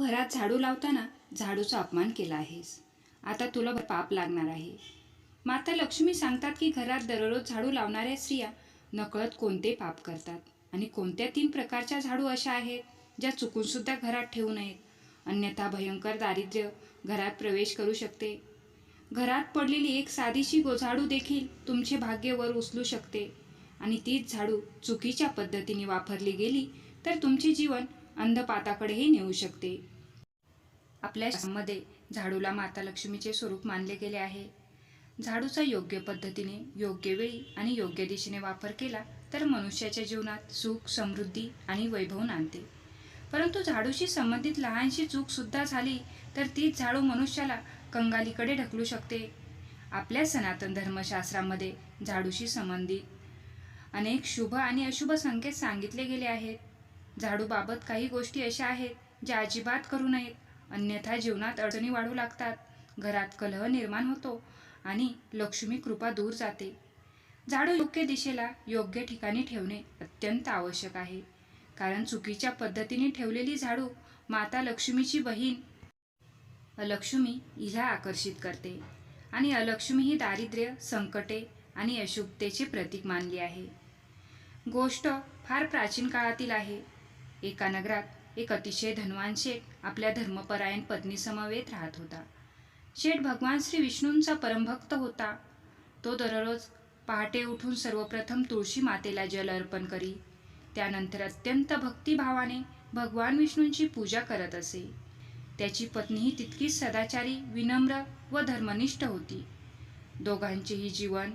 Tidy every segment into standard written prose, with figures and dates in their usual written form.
घरात झाडू लावताना झाडूचा अपमान केला आहेस. आता तुला पाप लागणार आहे. माता लक्ष्मी सांगतात की घरात दररोज झाडू लावणाऱ्या स्त्रिया नकळत कोणते पाप करतात आणि कोणत्या 3 प्रकारच्या झाडू अशा आहेत ज्या चुकूनसुद्धा घरात ठेवू नयेत, अन्यथा भयंकर दारिद्र्य घरात प्रवेश करू शकते. घरात पडलेली एक साधीशी झाडू देखील तुमचे भाग्य वर उचलू शकते आणि तीच झाडू चुकीच्या पद्धतीने वापरली गेली तर तुमचे जीवन अंधपाताकडेही नेऊ शकते. आपल्या शास्त्रामध्ये झाडूला माता लक्ष्मीचे स्वरूप मानले गेले आहे. झाडूचा योग्य पद्धतीने, योग्य वेळी आणि योग्य दिशेने वापर केला तर मनुष्याच्या जीवनात सुख, समृद्धी आणि वैभव नांदते. परंतु झाडूशी संबंधित लहानशी चूक सुद्धा झाली तर तीच झाडू मनुष्याला कंगालीकडे ढकलू शकते. आपल्या सनातन धर्मशास्त्रामध्ये झाडूशी संबंधित अनेक शुभ आणि अशुभ संकेत सांगितले गेले आहेत. झाडूबाबत काही गोष्टी अशा आहेत ज्या अजिबात करू नयेत, अन्यथा जीवनात अडचणी वाढू लागतात, घरात कलह निर्माण होतो आणि लक्ष्मी कृपा दूर जाते. झाडू योग्य दिशेला, योग्य ठिकाणी ठेवणे अत्यंत आवश्यक आहे, कारण चुकीच्या पद्धतीने ठेवलेली झाडू माता लक्ष्मीची बहीण अलक्ष्मी हिला आकर्षित करते आणि अलक्ष्मी ही दारिद्र्य, संकटे आणि अशुभतेचे प्रतीक मानली आहे. गोष्ट फार प्राचीन काळातील आहे. एका नगरात एक अतिशय धनवान शेठ आपल्या धर्मपरायण पत्नीसमवेत राहत होता. शेठ भगवान श्री विष्णूंचा परमभक्त होता. तो दररोज पहाटे उठून सर्वप्रथम तुळशी मातेला जल अर्पण करी. त्यानंतर अत्यंत भक्तिभावाने भगवान विष्णूंची पूजा करत असे. त्याची पत्नीही तितकीच सदाचारी, विनम्र व धर्मनिष्ठ होती. दोघांचेही जीवन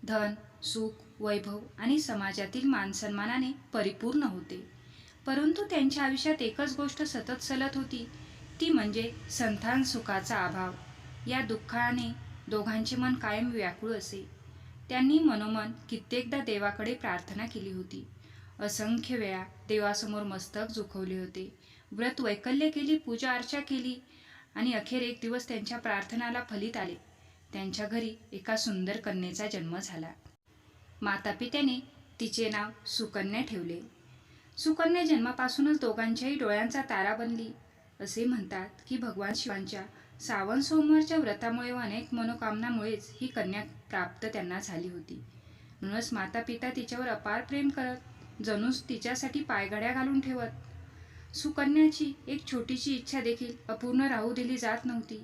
धन, सुख, वैभव आणि समाजातील मानसन्मानाने परिपूर्ण होते. परंतु त्यांच्या आयुष्यात एकच गोष्ट सतत सलत होती, ती म्हणजे संतान सुखाचा अभाव. या दुःखाने दोघांचे मन कायम व्याकुळ असे. त्यांनी मनोमन कित्येकदा देवाकडे प्रार्थना केली होती. असंख्य वेळा देवासमोर मस्तक झुकवले होते, व्रत वैकल्य केली, पूजा अर्चा केली आणि अखेर एक दिवस त्यांच्या प्रार्थनाला फलित आले. त्यांच्या घरी एका सुंदर कन्येचा जन्म झाला. मातापित्याने तिचे नाव सुकन्या ठेवले. सुकन्या जन्मापासूनच दोघांच्याही डोळ्यांचा तारा बनली. असे म्हणतात की भगवान शिवांच्या श्रावण सोमवारच्या व्रतामुळे व अनेक मनोकामनामुळेच ही कन्या प्राप्त त्यांना झाली होती. म्हणूनच माता पिता तिच्यावर अपार प्रेम करत, जणूच तिच्यासाठी पायघड्या घालून ठेवत. सुकन्याची एक छोटीशी इच्छा देखील अपूर्ण राहू दिली जात नव्हती.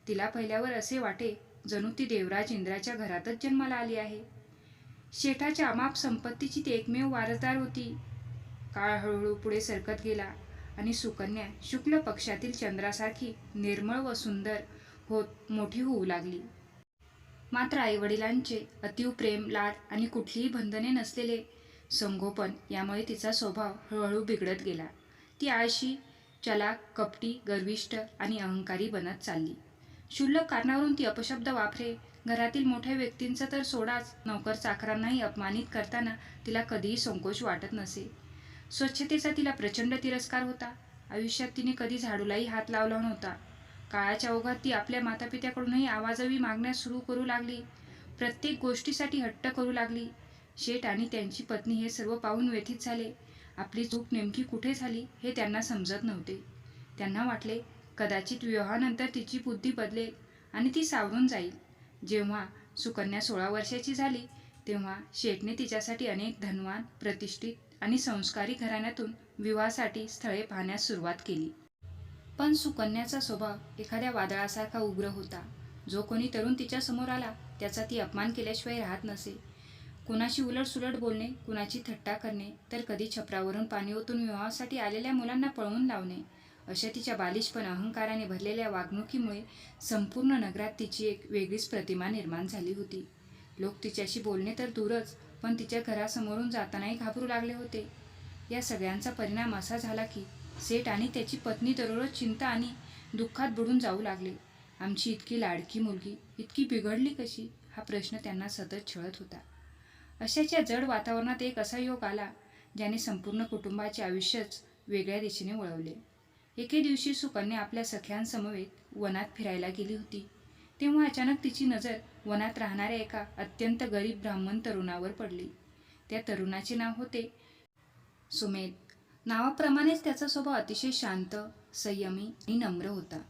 तिला पाहिल्यावर असे वाटे जणू ती देवराज इंद्राच्या घरातच जन्माला आली आहे. शेठाच्या अमाप संपत्तीची ती एकमेव वारसदार होती. काळ हळूहळू पुढे सरकत गेला आणि सुकन्या शुक्ल पक्षातील चंद्रासारखी निर्मळ व सुंदर होत मोठी होऊ लागली. मात्र आईवडिलांचे अतीव प्रेम, लाड आणि कुठलीही बंधने नसलेले संगोपन यामुळे तिचा स्वभाव हळूहळू बिघडत गेला. ती आळशी, चलाक, कपटी, गर्विष्ठ आणि अहंकारी बनत चालली. क्षुल्लक कारणावरून ती अपशब्द वापरे. घरातील मोठ्या व्यक्तींचा तर सोडाच, नौकर चाकरांनाही अपमानित करताना तिला कधीही संकोच वाटत नसे. स्वच्छतेचा तिला प्रचंड तिरस्कार होता. आयुष्यात तिने कधी झाडूलाही हात लावला नव्हता. काळाच्या ओघात ती आपल्या मातापित्याकडूनही आवाजवी मागण्यास सुरू करू लागली. प्रत्येक गोष्टीसाठी हट्ट करू लागली. शेठ आणि त्यांची पत्नी हे सर्व पाहून व्यथित झाले. आपली चूक नेमकी कुठे झाली हे त्यांना समजत नव्हते. त्यांना वाटले कदाचित विवाहानंतर तिची बुद्धी बदलेल आणि ती सावरून जाईल. जेव्हा सुकन्या 16 वर्षाची झाली तेव्हा शेठने तिच्यासाठी अनेक धनवान, प्रतिष्ठित आणि संस्कारी घराण्यातून विवाहासाठी स्थळे पाहण्यास सुरुवात केली. पण सुकन्याचा स्वभाव एखाद्या वादळासारखा उग्र होता. जो कोणी तरुण तिच्या समोर आला त्याचा ती अपमान केल्याशिवाय राहत नसे. कुणाशी उलटसुलट बोलणे, कुणाची थट्टा करणे, तर कधी छपरावरून पाणी ओतून विवाहासाठी आलेल्या मुलांना पळवून लावणे. अशा तिच्या बालिश पण अहंकाराने भरलेल्या वागणुकीमुळे संपूर्ण नगरात तिची एक वेगळीच प्रतिमा निर्माण झाली होती. लोक तिच्याशी बोलणे तर दूरच, पण तिच्या घरासमोरून जातानाही घाबरू लागले होते. या सगळ्यांचा परिणाम असा झाला की सेठ आणि त्याची पत्नी दररोज चिंता आणि दुःखात बुडून जाऊ लागले. आमची इतकी लाडकी मुलगी इतकी बिघडली कशी, हा प्रश्न त्यांना सतत छळत होता. अशाच्या जड वातावरणात एक असा योग आला ज्याने संपूर्ण कुटुंबाचे आयुष्यच वेगळ्या दिशेने वळवले. एके दिवशी सुकन्या आपल्या सख्यांसमवेत वनात फिरायला गेली होती. तेव्हा अचानक तिची नजर वनात राहणाऱ्या एका अत्यंत गरीब ब्राह्मण तरुणावर पडली. त्या तरुणाचे नाव होते सुमेध. नावाप्रमाणेच त्याचा स्वभाव अतिशय शांत, संयमी आणि नम्र होता.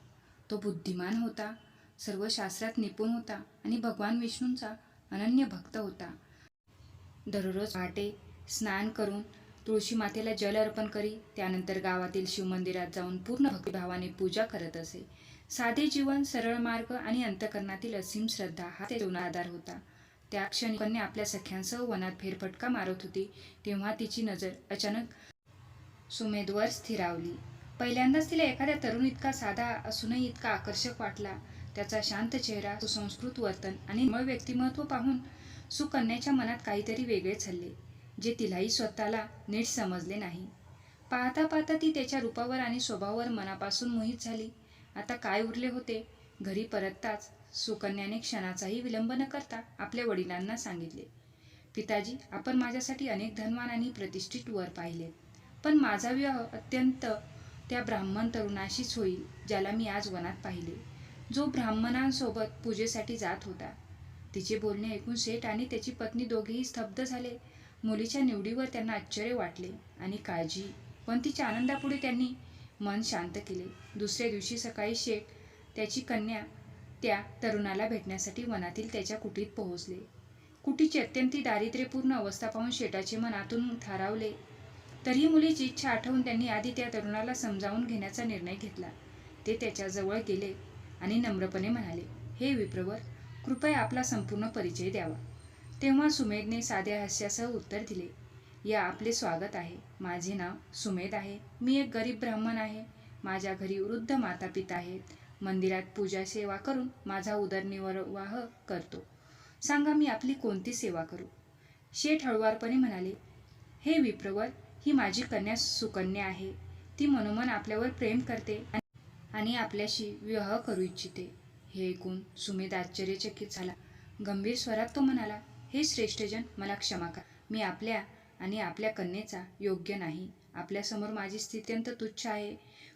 तो बुद्धिमान होता, सर्व शास्त्रात निपुण होता आणि भगवान विष्णूंचा अनन्य भक्त होता. दररोज पहाटे स्नान करून तुळशी मातेला जल अर्पण करी, त्यानंतर गावातील शिवमंदिरात जाऊन पूर्ण भक्तिभावाने पूजा करत असे. साधे जीवन, सरळ मार्ग आणि अंतःकरणातील असीम श्रद्धा हा त्याचा आधार होता. त्या क्षणी कन्या आपल्या सख्यांसह वनात फेरफटका मारत होती, तेव्हा तिची नजर अचानक सुमेधवर स्थिरावली. पहिल्यांदाच तिला एखाद्या तरुण इतका साधा असूनही इतका आकर्षक वाटला. त्याचा शांत चेहरा, सुसंस्कृत वर्तन आणि निर्मळ व्यक्तिमत्व पाहून सुकन्याच्या मनात काहीतरी वेगळेच हलले, जे तिलाही स्वतःला नीट समजले नाही. पाहता पाहता ती त्याच्या रूपावर आणि स्वभावावर मनापासून मोहित झाली. आता काय उरले होते? घरी परतताच सुकन्याने क्षणाचाही विलंब न करता आपल्या वडिलांना सांगितले, पिताजी, आपण माझ्यासाठी अनेक धनवान आणि प्रतिष्ठित वर पाहिलेत, पण माझा विवाह अत्यंत त्या ब्राह्मण तरुणाशीच होईल, ज्याला मी आज वनात पाहिले, जो ब्राह्मणांसोबत पूजेसाठी जात होता. तिचे बोलणे ऐकून शेठ आणि त्याची पत्नी दोघेही स्तब्ध झाले. मुलीच्या निवडीवर त्यांना आश्चर्य वाटले आणि काळजी, पण तिच्या आनंदापुढे त्यांनी मन शांत केले. दुसऱ्या दिवशी सकाळी शेठ त्याची कन्या त्या तरुणाला भेटण्यासाठी वनातील त्याच्या कुटीत पोहोचले. कुटीची अत्यंत दारिद्र्यपूर्ण अवस्था पाहून शेठाचे मन आतून थारावले. तरीही मुलीची इच्छा आठवून त्यांनी आधी त्या तरुणाला समजावून घेण्याचा निर्णय घेतला. ते त्याच्याजवळ गेले आणि नम्रपणे म्हणाले, हे विप्रवर, कृपया आपला संपूर्ण परिचय द्यावा. तेव्हा सुमेधने साध्या हास्यासह उत्तर दिले, या आपले स्वागत आहे. माझे नाव सुमेध आहे. मी एक गरीब ब्राह्मण आहे. माझ्या घरी वृद्ध माता पिता आहेत. मंदिरात पूजा सेवा करून माझा उदरनिर्वाह करतो. सांगा, मी आपली कोणती सेवा करू? शेठ हळुवारपणे म्हणाले, हे विप्रवर, ही माझी कन्या सुकन्या आहे. ती मनोमन आपल्यावर प्रेम करते आणि आपल्याशी विवाह करू इच्छिते. हे ऐकून सुमेध आश्चर्यचकित झाला. गंभीर स्वरात तो म्हणाला, हे श्रेष्ठजन, मला क्षमा करा. मी आपल्या आणि आपल्या कन्येचा योग्य नाही. आपल्यासमोर माझी स्थिती अत्यंत तुच्छ आहे.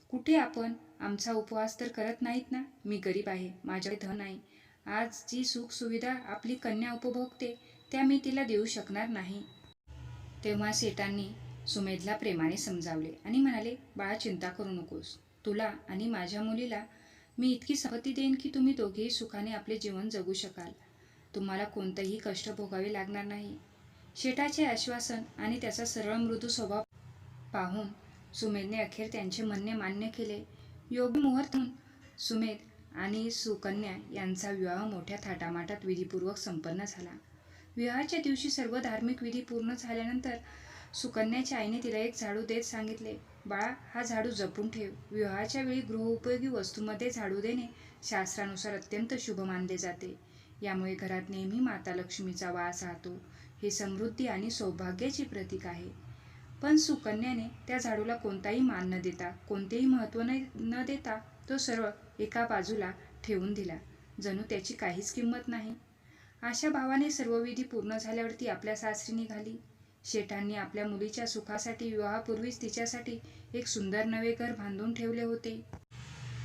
कुठे आपण आमचा उपवास तर करत नाहीत ना? मी गरीब आहे, माझ्याकडे धन नाही. आज जी सुख सुविधा आपली कन्या उपभोगते त्या मी तिला देऊ शकणार नाही. तेव्हा सेठांनी सुमेधला प्रेमाने समजावले आणि म्हणाले, बाळा, चिंता करू नकोस. तुला आणि माझ्या मुलीला मी इतकी संपत्ती देईन की तुम्ही दोघेही सुखाने आपले जीवन जगू शकाल. तुम्हाला कोणतेही कष्ट भोगावे लागणार नाही. शेठाचे आश्वासन आणि त्याचा सरळ मृदू स्वभाव पाहून सुमेधने अखेर त्यांचे म्हणणे मान्य केले. योग्य मुहूर्त सुमेध आणि सुकन्या यांचा विवाह मोठ्या थाटामाटात विधीपूर्वक संपन्न झाला. विवाहाच्या दिवशी सर्व धार्मिक विधी पूर्ण झाल्यानंतर सुकन्याच्या आईने तिला एक झाडू देत सांगितले, बाळा, हा झाडू जपून ठेव. विवाहाच्या वेळी गृहोपयोगी वस्तूंमध्ये झाडू देणे शास्त्रानुसार अत्यंत शुभ मानले जाते. यामुळे घरात नेहमी माता लक्ष्मीचा वास राहतो. हे समृद्धी आणि सौभाग्याचे प्रतीक आहे. पण सुकन्याने त्या झाडूला कोणताही मान न देता, कोणतेही महत्त्व न देता तो सरळ एका बाजूला ठेवून दिला, जणू त्याची काहीच किंमत नाही. अशा भावाने सर्व विधी पूर्ण झाल्यावर ती आपल्या सासरी निघाली. शेठांनी आपल्या मुलीच्या सुखासाठी विवाहापूर्वीच तिच्यासाठी एक सुंदर नवे घर बांधून ठेवले होते.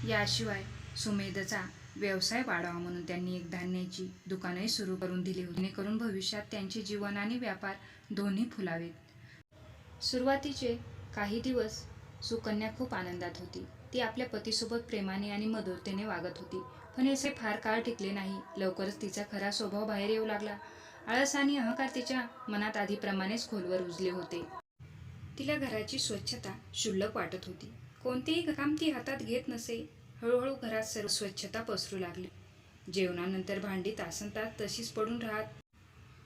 याशिवाय सुमेधचा व्यवसाय वाढावा म्हणून त्यांनी एक धान्याची दुकानही सुरू करून दिली होती, जेणेकरून भविष्यात त्यांचे जीवन आणि व्यापार दोन्ही फुलावेत. सुरुवातीचे काही दिवस सुकन्या खूप आनंदात होती. ती आपल्या पतीसोबत प्रेमाने आणि मधुरतेने वागत होती. पण हे फार काळ टिकले नाही. लवकरच तिचा खरा स्वभाव बाहेर येऊ लागला. आळस आणि अहंकार तिच्या मनात आधीप्रमाणेच खोलवर रुजले होते. तिला घराची स्वच्छता क्षुल्लक वाटत होती. कोणतेही काम ती हातात घेत नसे. हळूहळू घरात सर्व स्वच्छता पसरू लागली. जेवणानंतर भांडी तासनतास तशीच पडून राहत.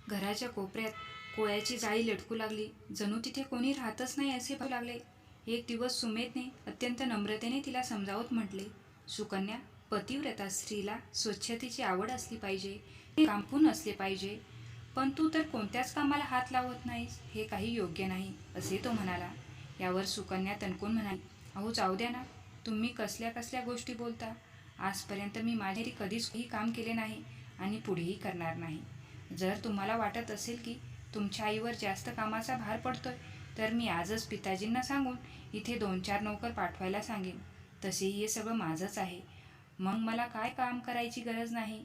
घराच्या कोपऱ्यात कोळ्याची जाळी लटकू लागली, जणू तिथे कोणी राहतच नाही असे भासू लागले. एक दिवस सुमेधने अत्यंत नम्रतेने तिला समजावत म्हटले, सुकन्या, पतिव्रता स्त्रीला स्वच्छतेची आवड असली पाहिजे, कामपून असले पाहिजे. पण तू तर कोणत्याच कामाला हात लावत नाहीस. हे काही योग्य नाही, असे तो म्हणाला. यावर सुकन्या तणकून म्हणाली, अहो जाऊ द्या ना, तुम्ही कसल्या कसल्या गोष्टी बोलता. आजपर्यंत मी माझ्या घरी कधीच काही काम केले नाही आणि पुढेही करणार नाही. जर तुम्हाला वाटत असेल की तुमच्या आईवर जास्त कामाचा भार पडतोय, तर मी आजच पिताजींना सांगून इथे 2-4 नोकर पाठवायला सांगेन. तसेही हे सगळं माझंच आहे, मग मला काय काम करायची गरज नाही.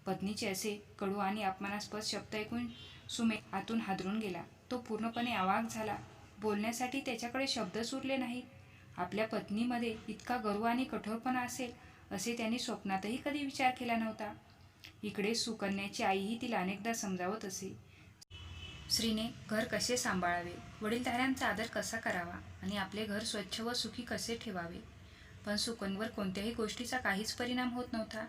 पत्नीचे असे कडू आणि अपमानास्पद शब्द ऐकून सुमेध आतून हादरून गेला. तो पूर्णपणे अवाक झाला. बोलण्यासाठी त्याच्याकडे शब्दच उरले नाहीत. आपल्या पत्नीमध्ये इतका गर्व आणि कठोरपणा असेल असे त्यांनी स्वप्नातही कधी विचार केला नव्हता. इकडे सुकन्याची आईही तिला अनेकदा समजावत असे. स्त्रीने घर कसे सांभाळावे, वडीलधाऱ्यांचा आदर कसा करावा आणि आपले घर स्वच्छ व सुखी कसे ठेवावे. पण सुकन्यावर कोणत्याही गोष्टीचा काहीच परिणाम होत नव्हता.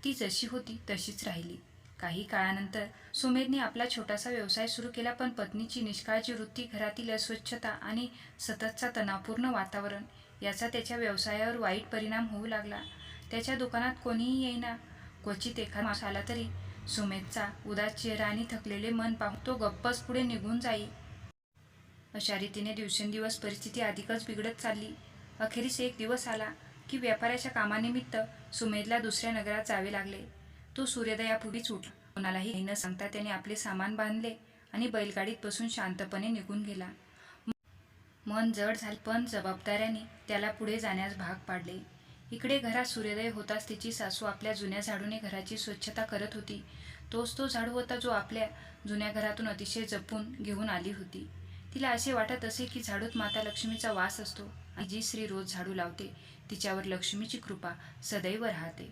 ती जशी होती तशीच राहिली. काही काळानंतर सुमेधने आपला छोटासा व्यवसाय सुरू केला, पण पत्नीची निष्काळजी वृत्ती, घरातील अस्वच्छता आणि सततचा तणावपूर्ण वातावरण याचा त्याच्या व्यवसायावर वाईट परिणाम होऊ लागला. त्याच्या दुकानात कोणीही येईना. क्वचित एखादा माणूस आला तरी सुमेधचा उदास चेहरा आणि थकलेले मन पाहून तो गप्पच पुढे निघून जाई. अशा रीतीने दिवसेंदिवस परिस्थिती अधिकच बिघडत चालली. अखेरीस एक दिवस आला की व्यापाराच्या कामानिमित्त सुमेधला दुसऱ्या नगरात जावे लागले. तो सूर्योदयापूर्वीच उठला. कोणालाही न सांगता त्याने आपले सामान बांधले आणि बैलगाडीत बसून शांतपणे निघून गेला. मन जड झाले, पण जबाबदाऱ्याने त्याला पुढे जाण्यास भाग पाडले. इकडे घरात सूर्योदय होताच तिची सासू आपल्या जुन्या झाडूने घराची स्वच्छता करत होती. तोच तो झाडू होता जो आपल्या जुन्या घरातून अतिशय जपून घेऊन आली होती. तिला असे वाटत असे की झाडूत माता लक्ष्मीचा वास असतो आणि जी स्त्री रोज झाडू लावते तिच्यावर लक्ष्मीची कृपा सदैव राहते.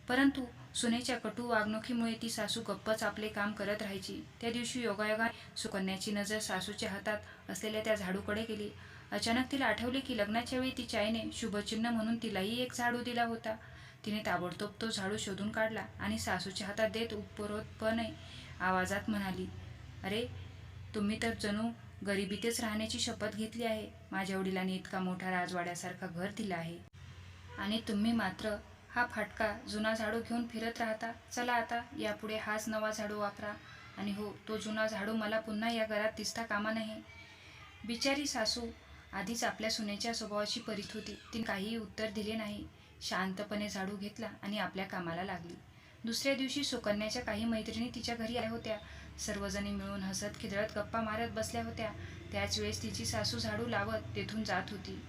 परंतु सुनेच्या कटू वागणुकीमुळे ती सासू गप्पच आपले काम करत राहायची. त्या दिवशी योगायोगाने सुकन्याची नजर सासूच्या हातात असलेल्या त्या झाडूकडे गेली. अचानक तिला आठवले की लग्नाच्या वेळी तिच्या आईने शुभचिन्ह म्हणून तिलाही एक झाडू दिला होता. तिने ताबडतोब तो झाडू शोधून काढला आणि सासूच्या हातात देत उपरोतपणे आवाजात म्हणाली, "अरे, तुम्ही तर जणू गरिबीतच राहण्याची शपथ घेतली आहे. माझ्या वडिलांनी इतका मोठा राजवाड्यासारखा घर दिला आहे आणि तुम्ही मात्र हा फाटका जुना झाडू घेऊन फिरत राहता. चला आता यापुढे हाच नवा झाडू वापरा आणि हो, तो जुना झाडू मला पुन्हा या घरात दिसता कामा नये." बिचारी सासू आधीच आपल्या सुनेच्या स्वभावाची परिचित होती. तिने काहीही उत्तर दिले नाही. शांतपणे झाडू घेतला आणि आपल्या कामाला लागली. दुसऱ्या दिवशी सुकन्याच्या काही मैत्रिणी तिच्या घरी आल्या होत्या. सर्वजणी मिळून हसत खिदळत गप्पा मारत बसल्या होत्या. त्याच वेळेस तिची सासू झाडू लावत तेथून जात होती.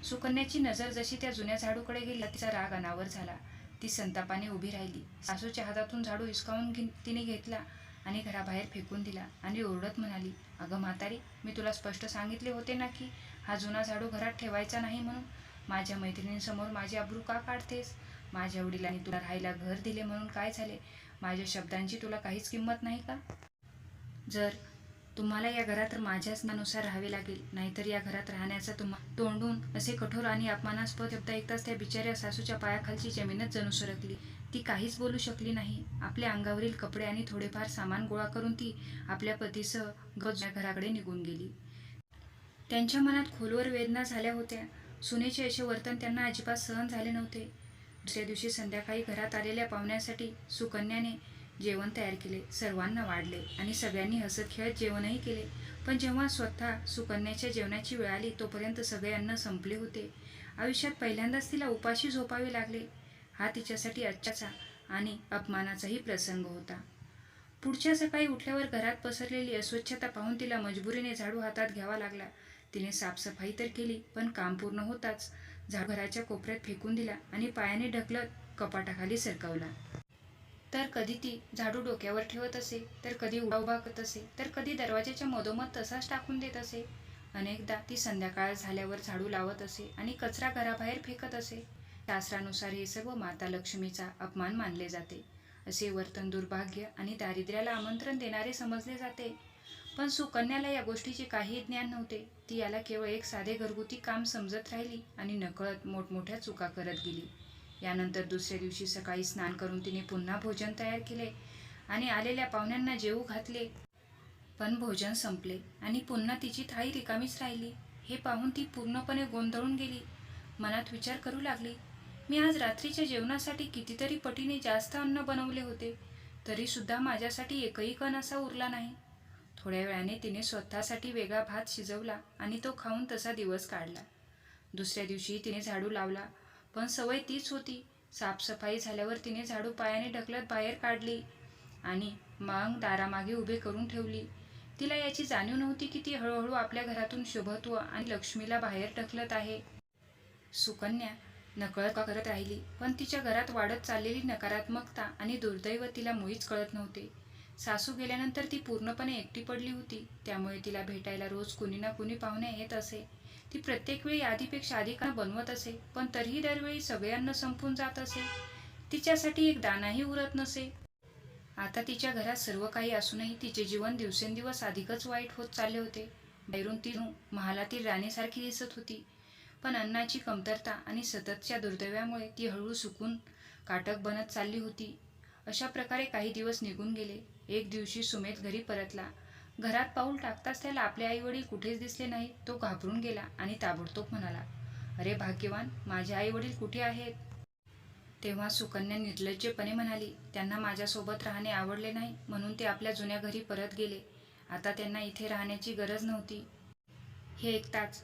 सुकन्याची नजर जशी त्या जुन्या झाडूकडे गेली तिचा राग अनावर झाला. ती संतापाने उभी राहिली. सासूच्या हातातून झाडू हिसकावून तिने घेतला आणि घराबाहेर फेकून दिला आणि ओरडत म्हणाली, "अगं म्हातारी, मी तुला स्पष्ट सांगितले होते ना की हा जुना झाडू घरात ठेवायचा नाही म्हणून. माझ्या मैत्रिणींसमोर माझी अब्रू का काढतेस? माझ्या वडिलांनी तुला राहायला घर दिले म्हणून काय झाले? माझ्या शब्दांची तुला काहीच किंमत नाही का? जर तुम्हाला या घरात माझ्याच नुसार राहावे लागेल, नाहीतर या घरात राहण्याचा तुम्हाला." तोंडून असे कठोर आणि अपमानास्पद शब्द ऐकताच त्या बिचाऱ्या सासूच्या पायाखालची जमीनच जणू सरकली. ती काहीच बोलू शकली नाही. आपल्या अंगावरील कपडे आणि थोडेफार सामान गोळा करून ती आपल्या पतीसह जुन्या घराकडे निघून गेली. त्यांच्या मनात खोलवर वेदना झाल्या होत्या. सुनेचे असे वर्तन त्यांना अजिबात सहन झाले नव्हते. दुसऱ्या दिवशी संध्याकाळी घरात आलेल्या पाहुण्यांसाठी सुकन्याने जेवण तयार केले. सर्वांना वाढले आणि सगळ्यांनी हसत खेळत जेवणही केले. पण जेव्हा स्वतः सुकन्याच्या जेवणाची वेळ आली तोपर्यंत सगळे अन्न संपले होते. आयुष्यात पहिल्यांदाच तिला उपाशी झोपावे लागले. हा तिच्यासाठी आश्चर्याचा आणि अपमानाचाही प्रसंग होता. पुढच्या सकाळी उठल्यावर घरात पसरलेली अस्वच्छता पाहून तिला मजबुरीने झाडू हातात घ्यावा लागला. तिने साफसफाई तर केली, पण काम पूर्ण होताच झाडू घराच्या कोपऱ्यात फेकून दिला आणि पायाने ढकलत कपाटाखाली सरकवला. तर कधी ती झाडू डोक्यावर ठेवत असे, तर कधी उभा करत असे, तर कधी दरवाजाच्या मधोमध तसाच टाकून देत असे. अनेकदा ती संध्याकाळ झाल्यावर झाडू लावत असे आणि कचरा घराबाहेर फेकत असे. शास्त्रानुसार हे सर्व माता लक्ष्मीचा अपमान मानले जाते. असे वर्तन दुर्भाग्य आणि दारिद्र्याला आमंत्रण देणारे समजले जाते. पण सुकन्याला या गोष्टीचे काहीही ज्ञान नव्हते. ती याला केवळ एक साधे घरगुती काम समजत राहिली आणि नकळत मोठमोठ्या चुका करत गेली. यानंतर दुसऱ्या दिवशी सकाळी स्नान करून तिने पुन्हा भोजन तयार केले आणि आलेल्या पाहुण्यांना जेवू घातले. पण भोजन संपले आणि पुन्हा तिची थाळी रिकामीच राहिली. हे पाहून ती पूर्णपणे गोंधळून गेली. मनात विचार करू लागली, मी आज रात्रीच्या जेवणासाठी कितीतरी पटीने जास्त अन्न बनवले होते, तरी सुद्धा माझ्यासाठी एकही कण असा उरला नाही. थोड्या वेळाने तिने स्वतःसाठी वेगळा भात शिजवला आणि तो खाऊन तसा दिवस काढला. दुसऱ्या दिवशी तिने झाडू लावला, पण सवय तीच होती. साफसफाई झाल्यावर तिने झाडू पायाने ढकलत बाहेर काढली आणि मग दारामागे उभे करून ठेवली. तिला याची जाणीव नव्हती की ती हळूहळू आपल्या घरातून शुभत्व आणि लक्ष्मीला बाहेर ढकलत आहे. सुकन्या नकळत करत राहिली, पण तिच्या घरात वाढत चाललेली नकारात्मकता आणि दुर्दैव तिला मुळीच कळत नव्हते. सासू गेल्यानंतर ती पूर्णपणे एकटी पडली होती, त्यामुळे तिला भेटायला रोज कुणी ना कुणी पाहुणे येत असे. ती प्रत्येक वेळी आधीपेक्षा अधिक बनवत असे, पण तरीही दरवेळी सगळ्यांना संपून जात असे. तिच्यासाठी एक दाणाही उरत नसे. आता तिच्या घरात सर्व काही असूनही तिचे जीवन दिवसेंदिवस अधिकच वाईट होत चालले होते. बाहेरून ती महालातील राणीसारखी दिसत होती, पण अन्नाची कमतरता आणि सततच्या दुर्दैवामुळे ती हळूहळू सुकून काटक बनत चालली होती. अशा प्रकारे काही दिवस निघून गेले. एक दिवशी सुमेध घरी परतला. घरात पाऊल टाकताच त्याला आपले आईवडील कुठेच दिसले नाही. तो घाबरून गेला आणि ताबडतोब म्हणाला, अरे भाग्यवान, माझे आईवडील कुठे आहेत? तेव्हा सुकन्या निर्लज्जपणे म्हणाली, त्यांना माझ्यासोबत राहणे आवडले नाही, म्हणून ते आपल्या जुन्या घरी परत गेले. आता त्यांना इथे राहण्याची गरज नव्हती. हे ऐकताच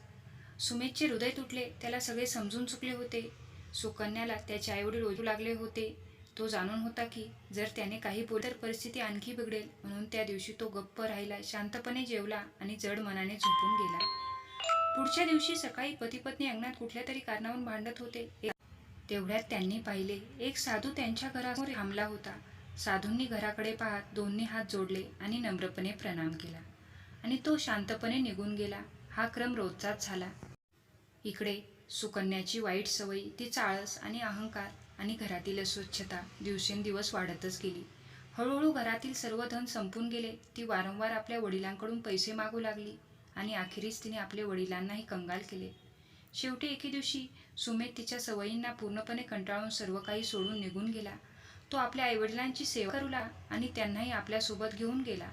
सुमेधचे हृदय तुटले. त्याला सगळे समजून चुकले होते. सुकन्याला त्याचे आईवडील ओळखू लागले होते. तो जाणून होता की जर त्याने काही बोलले तर परिस्थिती आणखी बिघडेल. म्हणून त्या दिवशी तो गप्प राहिला, शांतपणे जेवला आणि जड मनाने झोपून गेला. पुढच्या दिवशी सकाळी पती पत्नी अंगणात कुठल्या तरी कारणावरून भांडत होते. तेवढ्यात त्यांनी पाहिले, एक साधू त्यांच्या घरासमोर थांबला होता. साधूंनी घराकडे पाहत दोन्ही हात जोडले आणि नम्रपणे प्रणाम केला आणि तो शांतपणे निघून गेला. हा क्रम रोजचाच झाला. इकडे सुकन्याची वाईट सवयी, तिचा आळस आणि अहंकार आणि घरातील अस्वच्छता दिवसेंदिवस वाढतच गेली. हळूहळू घरातील सर्व धन संपून गेले. ती वारंवार आपल्या वडिलांकडून पैसे मागू लागली आणि अखेरीस तिने आपल्या वडिलांनाही कंगाल केले. शेवटी एके दिवशी सुमेध तिच्या सवयींना पूर्णपणे कंटाळून सर्व काही सोडून निघून गेला. तो आपल्या आईवडिलांची सेवा करू लागला आणि त्यांनाही आपल्यासोबत घेऊन गेला.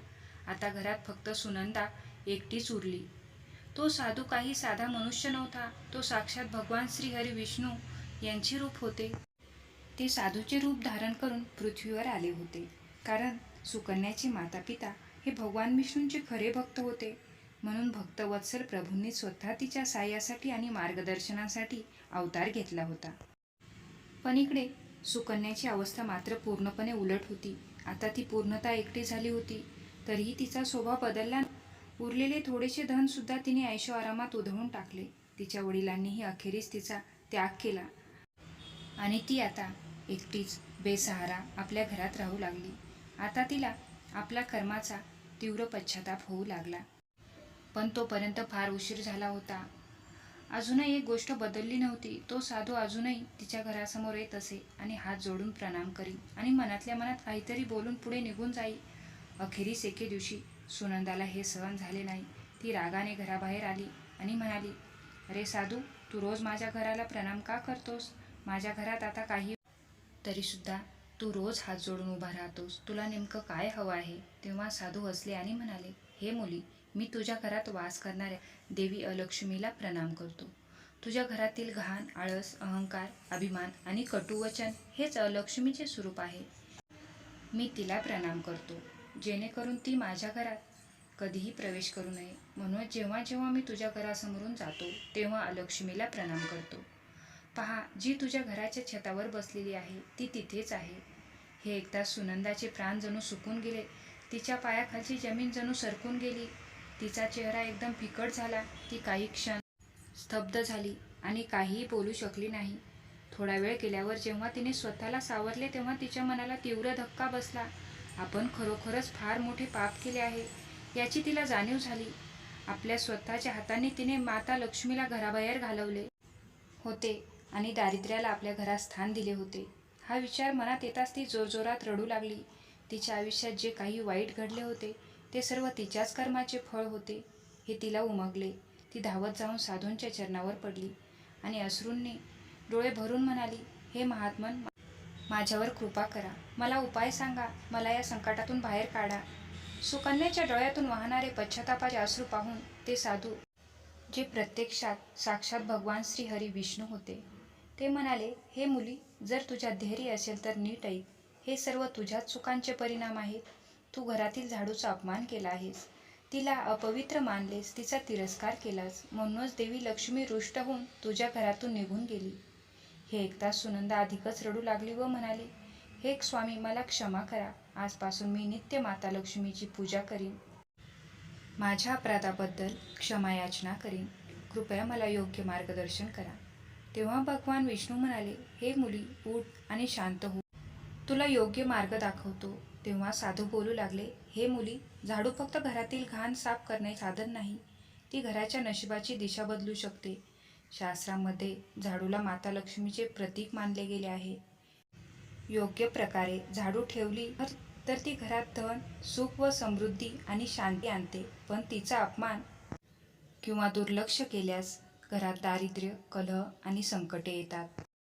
आता घरात फक्त सुनंदा एकटीच उरली. तो साधू काही साधा मनुष्य नव्हता. तो साक्षात भगवान श्रीहरी विष्णू यांचे रूप होते. ते साधूचे रूप धारण करून पृथ्वीवर आले होते, कारण सुकन्याचे माता पिता हे भगवान विष्णूंचे खरे भक्त होते. म्हणून भक्तवत्सल प्रभूंनी स्वतः तिच्या साह्यासाठी आणि मार्गदर्शनासाठी अवतार घेतला होता. पण इकडे सुकन्याची अवस्था मात्र पूर्णपणे उलट होती. आता ती पूर्णतः एकटी झाली होती. तरीही तिचा स्वभाव बदलला. उरलेले थोडेसे धन सुद्धा तिने ऐशोआरामात उधळून टाकले. तिच्या वडिलांनीही अखेरीस तिचा त्याग केला आणि ती आता एकटीच बेसहारा आपल्या घरात राहू लागली. आता तिला आपल्या कर्माचा तीव्र पश्चाताप होऊ लागला. पण तोपर्यंत फार उशीर झाला होता. अजूनही एक गोष्ट बदलली नव्हती. तो साधू अजूनही तिच्या घरासमोर येत असे आणि हात जोडून प्रणाम करी आणि मनातल्या मनात काहीतरी बोलून पुढे निघून जाई. अखेरीस एके दिवशी सुनंदाला हे सहन झाले नाही. ती रागाने घराबाहेर आली आणि म्हणाली, अरे साधू, तू रोज माझ्या घराला प्रणाम का करतोस? माझ्या घरात आता काही तरीसुद्धा तू रोज हात जोडून उभा राहतोस. तुला नेमकं काय हवं आहे? तेव्हा साधू हसले आणि म्हणाले, हे मुली, मी तुझ्या घरात वास करणाऱ्या देवी अलक्ष्मीला प्रणाम करतो. तुझ्या घरातील घाण, आळस, अहंकार, अभिमान आणि कटुवचन हेच अलक्ष्मीचे स्वरूप आहे. मी तिला प्रणाम करतो, जेणेकरून ती माझ्या घरात कधीही प्रवेश करू नये. म्हणूनच जेव्हा जेव्हा मी तुझ्या घरासमोरून जातो तेव्हा अलक्ष्मीला प्रणाम करतो. पहा, जी तुझ्या घराच्या छतावर बसलेली आहे ती तिथेच आहे. हे ऐकता सुनंदाचे प्राण जणू सुकून गेले. तिच्या पायाखालची जमीन जणू सरकून गेली. तिचा चेहरा एकदम फिकट झाला. ती काही क्षण स्तब्ध झाली आणि काहीही बोलू शकली नाही. थोडा वेळ गेल्यावर जेव्हा तिने स्वतःला सावरले तेव्हा तिच्या मनाला तीव्र धक्का बसला. आपण खरोखरच फार मोठे पाप केले आहे याची तिला जाणीव झाली. आपल्या स्वतःच्या हातांनी तिने माता लक्ष्मीला घराबाहेर घालवले होते आणि दारिद्र्याला आपल्या घरात स्थान दिले होते. हा विचार मनात येताच ती जोरजोरात रडू लागली. तिच्या आयुष्यात जे काही वाईट घडले होते ते सर्व तिच्याच कर्माचे फळ होते हे तिला उमगले. ती धावत जाऊन साधूंच्या चरणावर पडली आणि अश्रूंनी डोळे भरून म्हणाली, हे महात्मन, माझ्यावर कृपा करा. मला उपाय सांगा. मला या संकटातून बाहेर काढा. सुकन्याच्या डोळ्यातून वाहणारे पश्चातापाचे अश्रू पाहून ते साधू, जे प्रत्यक्षात साक्षात भगवान श्री हरी विष्णू होते, ते म्हणाले, हे मुली, जर तुझ्यात धैर्य असेल तर नीट ऐक. हे सर्व तुझ्याच चुकांचे परिणाम आहेत. तू घरातील झाडूचा अपमान केला आहेस, तिला अपवित्र मानलेस, तिचा तिरस्कार केलास. म्हणूनच देवी लक्ष्मी रुष्ट होऊन तुझ्या घरातून निघून गेली. हे ऐकताच सुनंदा अधिकच रडू लागली व म्हणाली, हे स्वामी, मला क्षमा करा. आजपासून मी नित्य माता लक्ष्मीची पूजा करीन. माझ्या अपराधाबद्दल क्षमायाचना करीन. कृपया मला योग्य मार्गदर्शन करा. तेव्हा भगवान विष्णू म्हणाले, हे मुली, उठ आणि शांत हो. तुला योग्य मार्ग दाखवतो. तेव्हा साधू बोलू लागले, हे मुली, झाडू फक्त घरातील घाण साफ करणे साधन नाही, ती घराच्या नशिबाची दिशा बदलू शकते. शास्त्रामध्ये झाडूला माता लक्ष्मीचे प्रतीक मानले गेले आहे. योग्य प्रकारे झाडू ठेवली तर ती घरात धन, सुख व समृद्धी आणि शांती आणते. पण तिचा अपमान किंवा दुर्लक्ष केल्यास घरात दारिद्र्य, कलह आणि संकटे येतात.